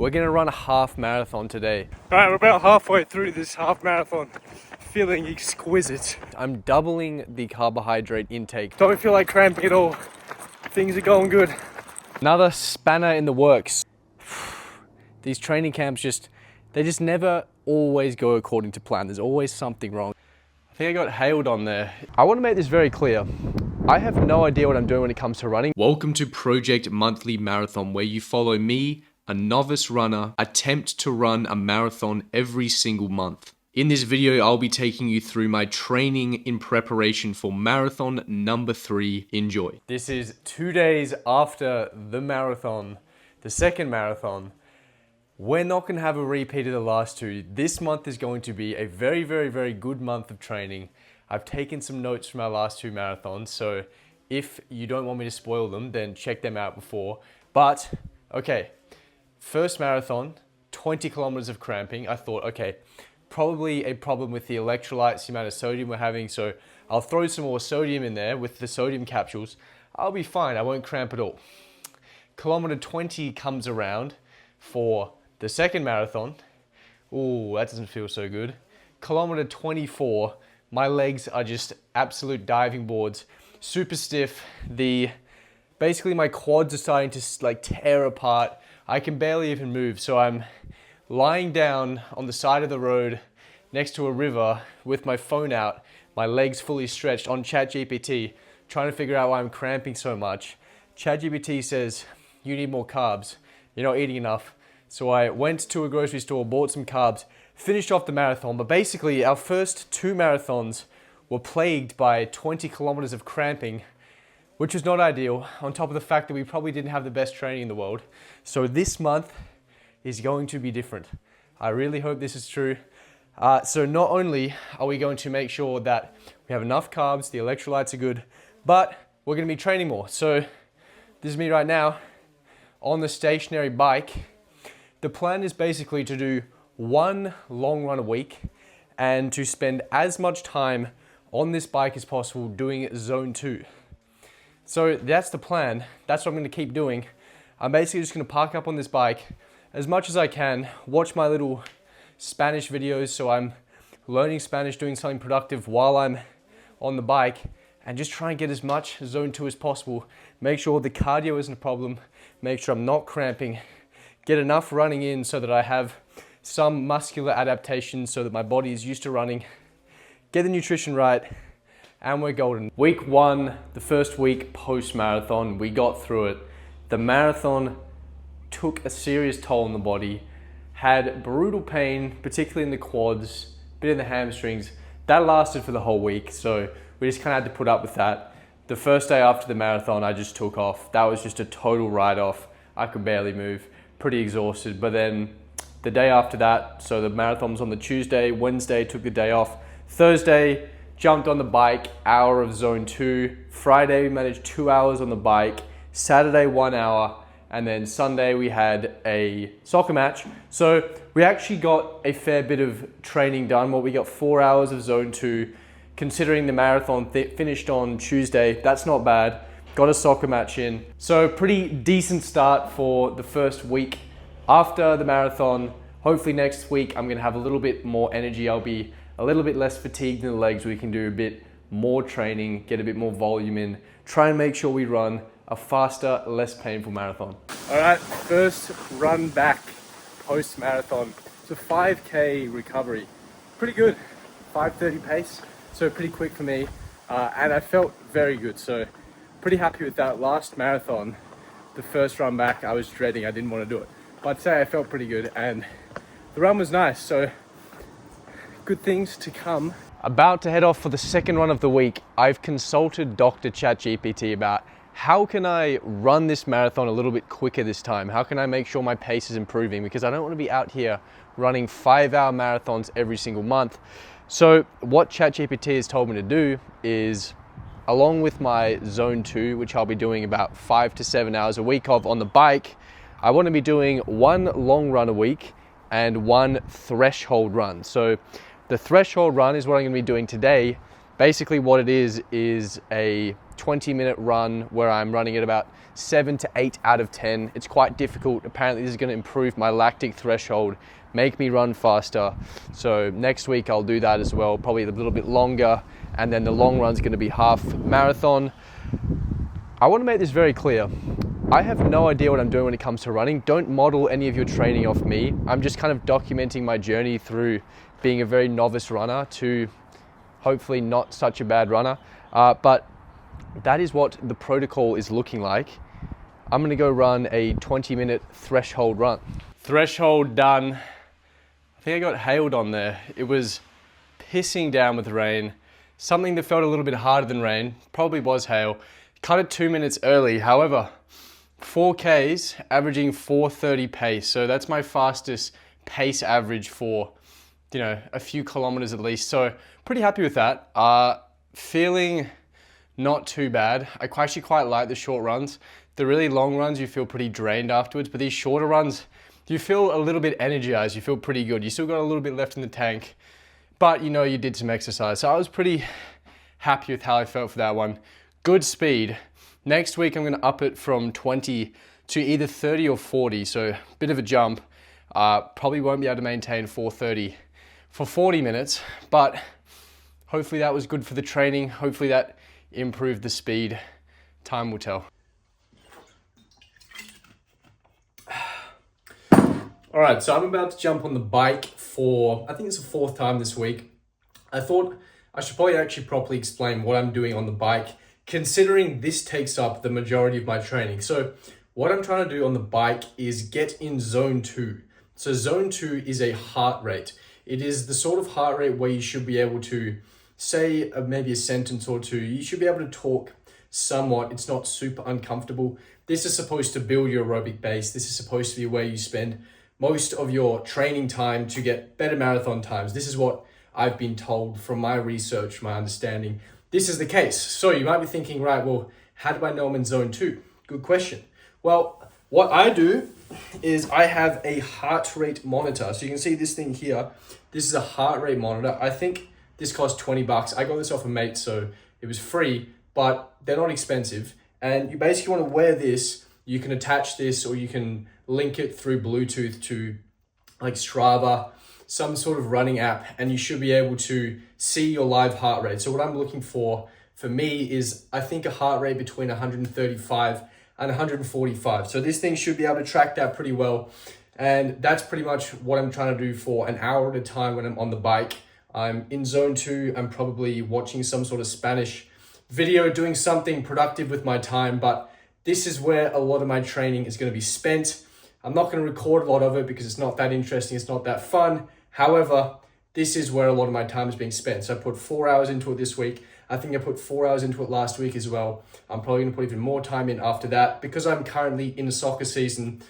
We're gonna run a half marathon today. All right, we're about halfway through this half marathon. Feeling exquisite. I'm doubling the carbohydrate intake. Don't feel like cramping at all. Things are going good. Another spanner in the works. These training camps they just never always go according to plan. There's always something wrong. I think I got hailed on there. I want to make this very clear. I have no idea what I'm doing when it comes to running. Welcome to Project Monthly Marathon, where you follow me, a novice runner, attempt to run a marathon every single month. In this video, I'll be taking you through my training in preparation for marathon number 3. Enjoy. This is 2 days after the marathon, the second marathon. We're not going to have a repeat of the last two. This month is going to be a very, very, very good month of training. I've taken some notes from our last 2 marathons, so if you don't want me to spoil them, then check them out before. But, okay, first marathon, 20 kilometers of cramping. I thought, okay, probably a problem with the electrolytes, the amount of sodium we're having, so I'll throw some more sodium in there with the sodium capsules. I'll be fine, I won't cramp at all. Kilometer 20 comes around for the second marathon. Ooh, that doesn't feel so good. Kilometer 24, my legs are just absolute diving boards, super stiff. Basically my quads are starting to like tear apart. I can barely even move, so I'm lying down on the side of the road next to a river with my phone out, my legs fully stretched on ChatGPT, trying to figure out why I'm cramping so much. ChatGPT says, you need more carbs. You're not eating enough. So I went to a grocery store, bought some carbs, finished off the marathon. But basically our first 2 marathons were plagued by 20 kilometers of cramping, which was not ideal, on top of the fact that we probably didn't have the best training in the world. So this month is going to be different. I really hope this is true. So not only are we going to make sure that we have enough carbs, the electrolytes are good, but we're going to be training more. So this is me right now on the stationary bike. The plan is basically to do 1 long run a week and to spend as much time on this bike as possible doing zone 2. So that's the plan. That's what I'm going to keep doing. I'm basically just going to park up on this bike as much as I can, watch my little Spanish videos so I'm learning Spanish, doing something productive while I'm on the bike, and just try and get as much zone 2 as possible. Make sure the cardio isn't a problem, make sure I'm not cramping, get enough running in so that I have some muscular adaptation so that my body is used to running, get the nutrition right, and we're golden. Week 1, the first week post-marathon, we got through it. The marathon took a serious toll on the body, had brutal pain, particularly in the quads, bit in the hamstrings. That lasted for the whole week, so we just kind of had to put up with that. The first day after the marathon, I just took off. That was just a total write-off. I could barely move, pretty exhausted. But then the day after that, so the marathon was on the Tuesday, Wednesday took the day off. Thursday, jumped on the bike, hour of zone 2. Friday, we managed 2 hours on the bike. Saturday, 1 hour. And then Sunday we had a soccer match. So we actually got a fair bit of training done. We got 4 hours of zone 2. Considering the marathon finished on Tuesday, that's not bad. Got a soccer match in. So pretty decent start for the first week. After the marathon, hopefully next week I'm gonna have a little bit more energy. I'll be a little bit less fatigued in the legs. We can do a bit more training, get a bit more volume in, try and make sure we run a faster, less painful marathon. All right, first run back post-marathon. It's a 5K recovery. Pretty good, 5:30 pace, so pretty quick for me. And I felt very good, so pretty happy with that. Last marathon, the first run back, I was dreading, I didn't want to do it. But today I felt pretty good and the run was nice, so good things to come. About to head off for the second run of the week. I've consulted Dr. ChatGPT about how can I run this marathon a little bit quicker this time? How can I make sure my pace is improving? Because I don't want to be out here running 5-hour marathons every single month. So what ChatGPT has told me to do is, along with my zone 2, which I'll be doing about 5 to 7 hours a week of on the bike, I want to be doing 1 long run a week and 1 threshold run. So the threshold run is what I'm going to be doing today. Basically what it is a 20-minute run where I'm running at about 7 to 8 out of 10. It's quite difficult. Apparently this is going to improve my lactic threshold, make me run faster. So next week I'll do that as well, probably a little bit longer, and then the long run's going to be half marathon. I want to make this very clear. I have no idea what I'm doing when it comes to running. Don't model any of your training off me. I'm just kind of documenting my journey through being a very novice runner to hopefully not such a bad runner. But that is what the protocol is looking like. I'm gonna go run a 20-minute threshold run. Threshold done. I think I got hailed on there. It was pissing down with rain. Something that felt a little bit harder than rain, probably was hail. Cut it 2 minutes early. However, 4Ks averaging 4:30 pace. So that's my fastest pace average for, a few kilometers at least. So pretty happy with that. Feeling not too bad. I actually quite like the short runs. The really long runs, you feel pretty drained afterwards, but these shorter runs, you feel a little bit energized. You feel pretty good. You still got a little bit left in the tank, but you did some exercise. So I was pretty happy with how I felt for that one. Good speed. Next week, I'm going to up it from 20 to either 30 or 40. So a bit of a jump. Probably won't be able to maintain 4:30 for 40 minutes, but hopefully that was good for the training. Hopefully that improved the speed. Time will tell. All right, so I'm about to jump on the bike for, I think it's the 4th time this week. I thought I should probably actually properly explain what I'm doing on the bike, considering this takes up the majority of my training. So what I'm trying to do on the bike is get in zone 2. So zone 2 is a heart rate. It is the sort of heart rate where you should be able to say maybe a sentence or two. You should be able to talk somewhat. It's not super uncomfortable. This is supposed to build your aerobic base. This is supposed to be where you spend most of your training time to get better marathon times. This is what I've been told from my research, my understanding. This is the case. So you might be thinking, right, well, how do I know I'm in zone 2? Good question. Well, what I do is I have a heart rate monitor. So you can see this thing here. This is a heart rate monitor. I think this cost $20. I got this off a mate, so it was free, but they're not expensive. And you basically want to wear this. You can attach this, or you can link it through Bluetooth to like Strava, some sort of running app, and you should be able to see your live heart rate. So what I'm looking for me is, I think, a heart rate between 135 and 145. So this thing should be able to track that pretty well. And that's pretty much what I'm trying to do for an hour at a time when I'm on the bike. I'm in zone 2. I'm probably watching some sort of Spanish video, doing something productive with my time, but this is where a lot of my training is going to be spent. I'm not going to record a lot of it because it's not that interesting. It's not that fun. However, this is where a lot of my time is being spent. So I put 4 hours into it this week. I think I put 4 hours into it last week as well. I'm probably going to put even more time in after that. Because I'm currently in a soccer season,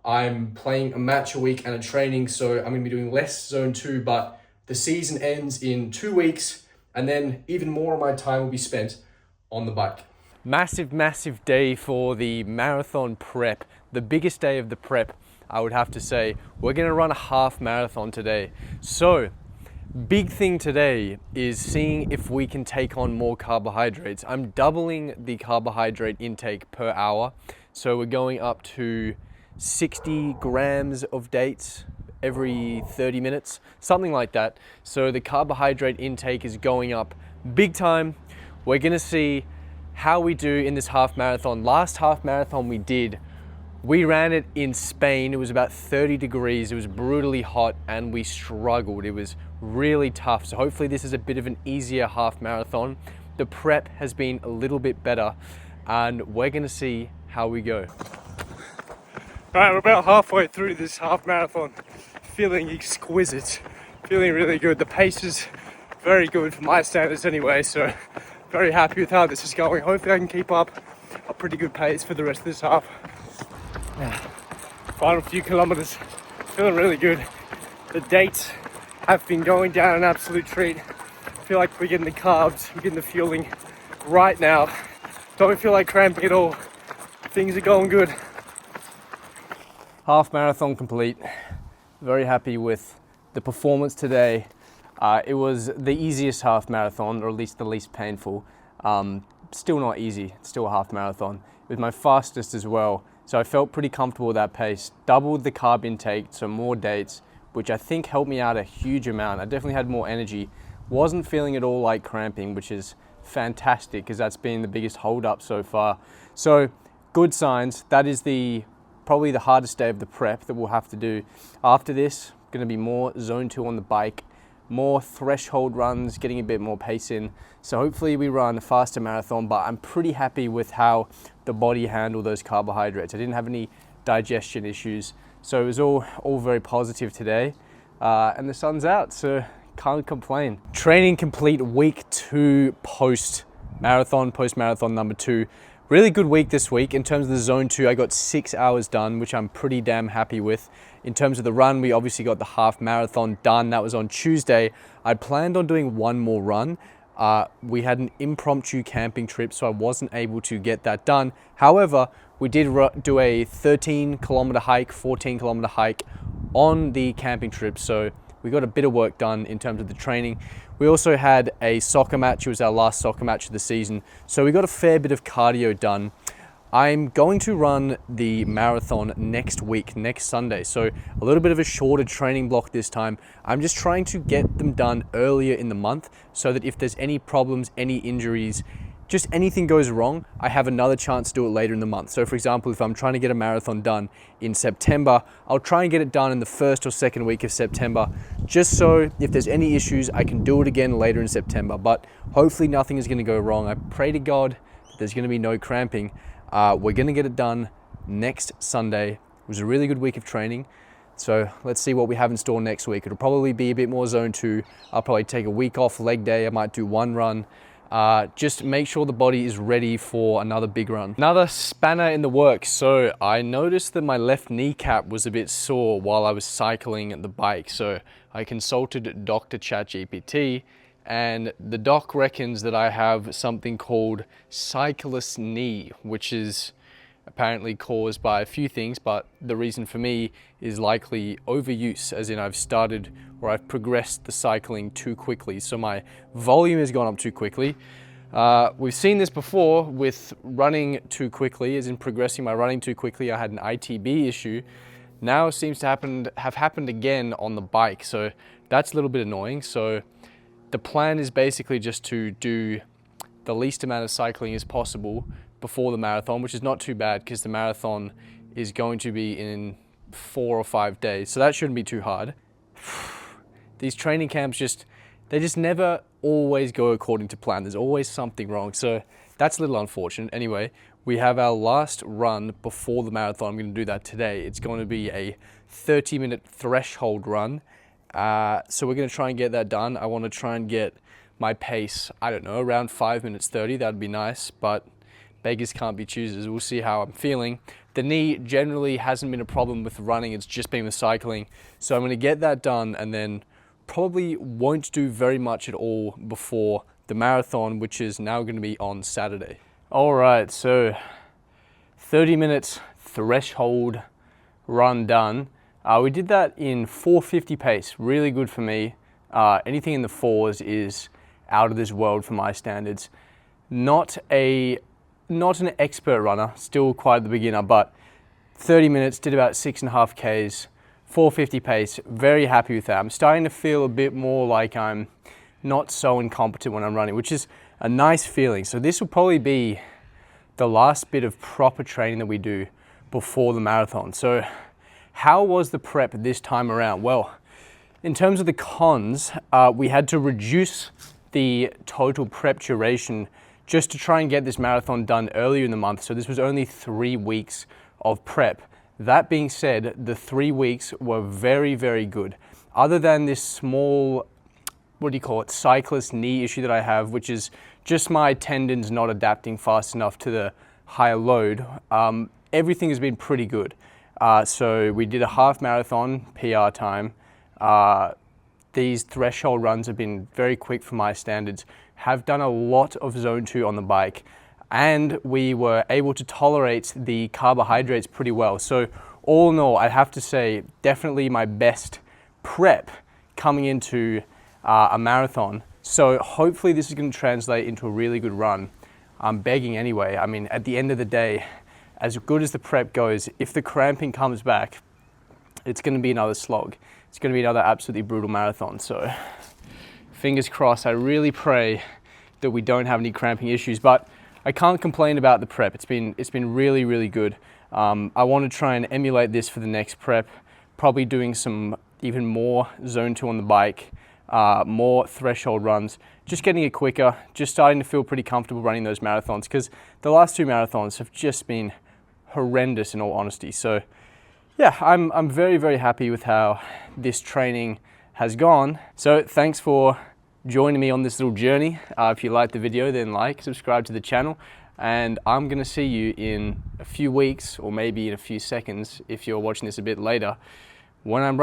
I'm playing a match a week and a training. So I'm going to be doing less zone 2, but the season ends in 2 weeks. And then even more of my time will be spent on the bike. Massive day for the marathon prep. The biggest day of the prep, I would have to say. We're going to run a half marathon today. So big thing today is seeing if we can take on more carbohydrates. I'm doubling the carbohydrate intake per hour. So we're going up to 60 grams of dates every 30 minutes, something like that. So the carbohydrate intake is going up big time. We're gonna see how we do in this half marathon. Last half marathon we ran it in Spain. It was about 30 degrees. It was brutally hot and we struggled. It was really tough. So hopefully this is a bit of an easier half marathon. The prep has been a little bit better and we're gonna see how we go. All right, we're about halfway through this half marathon. Feeling exquisite, feeling really good. The pace is very good for my standards anyway, so very happy with how this is going. Hopefully I can keep up a pretty good pace for the rest of this half. Yeah. Final few kilometers, feeling really good. The dates have been going down an absolute treat. I feel like we're getting the carbs, we're getting the fueling right now. Don't feel like cramping at all. Things are going good. Half marathon complete. Very happy with the performance today. It was the easiest half marathon, or at least the least painful. Still not easy, it's still a half marathon. It was my fastest as well, so I felt pretty comfortable with that pace. Doubled the carb intake, so more dates, which I think helped me out a huge amount. I definitely had more energy. Wasn't feeling at all like cramping, which is fantastic because that's been the biggest hold up so far. So good signs. That is probably the hardest day of the prep that we'll have to do. After this, going to be more zone 2 on the bike, more threshold runs, getting a bit more pace in. So hopefully we run a faster marathon, but I'm pretty happy with how the body handled those carbohydrates. I didn't have any digestion issues. So it was all very positive today. And the sun's out, so can't complain. Training complete week 2 post-marathon number 2. Really good week this week. In terms of the zone 2, I got 6 hours done, which I'm pretty damn happy with. In terms of the run, we obviously got the half marathon done. That was on Tuesday. I planned on doing one more run. We had an impromptu camping trip, so I wasn't able to get that done. However, we did do a 13-kilometer hike, 14-kilometer hike on the camping trip, so we got a bit of work done in terms of the training. We also had a soccer match. It was our last soccer match of the season, so we got a fair bit of cardio done. I'm going to run the marathon next week, next Sunday, so a little bit of a shorter training block this time. I'm just trying to get them done earlier in the month so that if there's any problems, any injuries, just anything goes wrong, I have another chance to do it later in the month. So for example, if I'm trying to get a marathon done in September, I'll try and get it done in the first or second week of September, just so if there's any issues, I can do it again later in September. But hopefully nothing is going to go wrong. I pray to God that there's going to be no cramping. We're going to get it done next Sunday. It was a really good week of training. So let's see what we have in store next week. It'll probably be a bit more zone 2. I'll probably take a week off, leg day. I might do one run. Just make sure the body is ready for another big run. Another spanner in the works. So I noticed that my left kneecap was a bit sore while I was cycling the bike. So I consulted Dr. ChatGPT, and the doc reckons that I have something called cyclist knee, which is apparently caused by a few things, but the reason for me is likely overuse, as in I've progressed the cycling too quickly. So my volume has gone up too quickly. We've seen this before with running too quickly, as in progressing my running too quickly. I had an ITB issue. Now it seems to have happened again on the bike. So that's a little bit annoying. So the plan is basically just to do the least amount of cycling as possible before the marathon, which is not too bad because the marathon is going to be in 4 or 5 days. So that shouldn't be too hard. These training camps they just never always go according to plan. There's always something wrong. So that's a little unfortunate. Anyway, we have our last run before the marathon. I'm going to do that today. It's going to be a 30-minute threshold run. So we're going to try and get that done. I want to try and get my pace, I don't know, around 5 minutes 30. That'd be nice, but beggars can't be choosers. We'll see how I'm feeling. The knee generally hasn't been a problem with running. It's just been with cycling. So I'm going to get that done and then probably won't do very much at all before the marathon, which is now going to be on Saturday. All right, so 30 minutes threshold run done. We did that in 4:50 pace, really good for me. Anything in the 4s is out of this world for my standards. Not an expert runner, still quite the beginner, but 30 minutes, did about 6.5 Ks, 4:50 pace, very happy with that. I'm starting to feel a bit more like I'm not so incompetent when I'm running, which is a nice feeling. So this will probably be the last bit of proper training that we do before the marathon. So how was the prep this time around? Well, in terms of the cons, we had to reduce the total prep duration just to try and get this marathon done earlier in the month. So this was only 3 weeks of prep. That being said, the 3 weeks were very, very good. Other than this small, cyclist knee issue that I have, which is just my tendons not adapting fast enough to the higher load, everything has been pretty good. So we did a half marathon PR time. These threshold runs have been very quick for my standards. Have done a lot of zone 2 on the bike, and we were able to tolerate the carbohydrates pretty well. So all in all, I have to say, definitely my best prep coming into a marathon. So hopefully this is going to translate into a really good run. I'm begging anyway. I mean, at the end of the day, as good as the prep goes, if the cramping comes back, it's going to be another slog. It's going to be another absolutely brutal marathon. So fingers crossed. I really pray that we don't have any cramping issues, but I can't complain about the prep. It's been really, really good. I want to try and emulate this for the next prep, probably doing some even more zone 2 on the bike, more threshold runs, just getting it quicker, just starting to feel pretty comfortable running those marathons, because the last 2 marathons have just been horrendous in all honesty. So yeah, I'm very, very happy with how this training has gone. So thanks for joining me on this little journey. If you liked the video, then like, subscribe to the channel, and I'm gonna see you in a few weeks, or maybe in a few seconds if you're watching this a bit later, when I'm